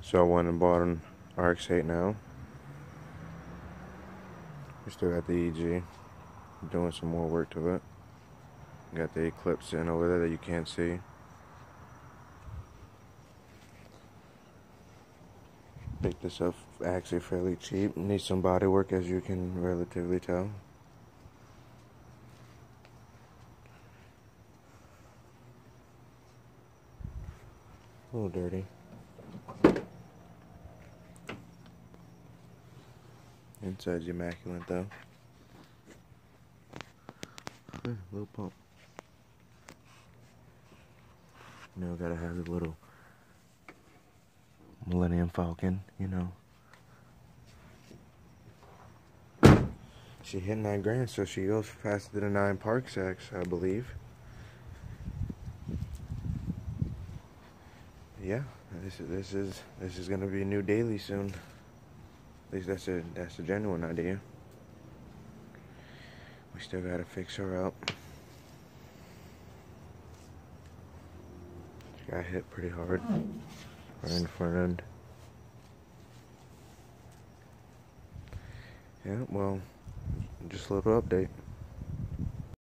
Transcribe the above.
So I went and bought an rx8 now. We still got the EG. Doing some more work to it. Got the Eclipse in over there that you can't see. Picked this up actually fairly cheap. Needs some body work, as you can relatively tell. A little dirty. Inside's immaculate though. Little pump. You know, gotta have the little Millennium Falcon, you know. She hit 9 grand, so she goes faster than a 9 Park Sax, I believe. Yeah, this is gonna be a new daily soon. At least that's a genuine idea. We still gotta fix her up. She got hit pretty hard right in the front end. Yeah, well, just a little update.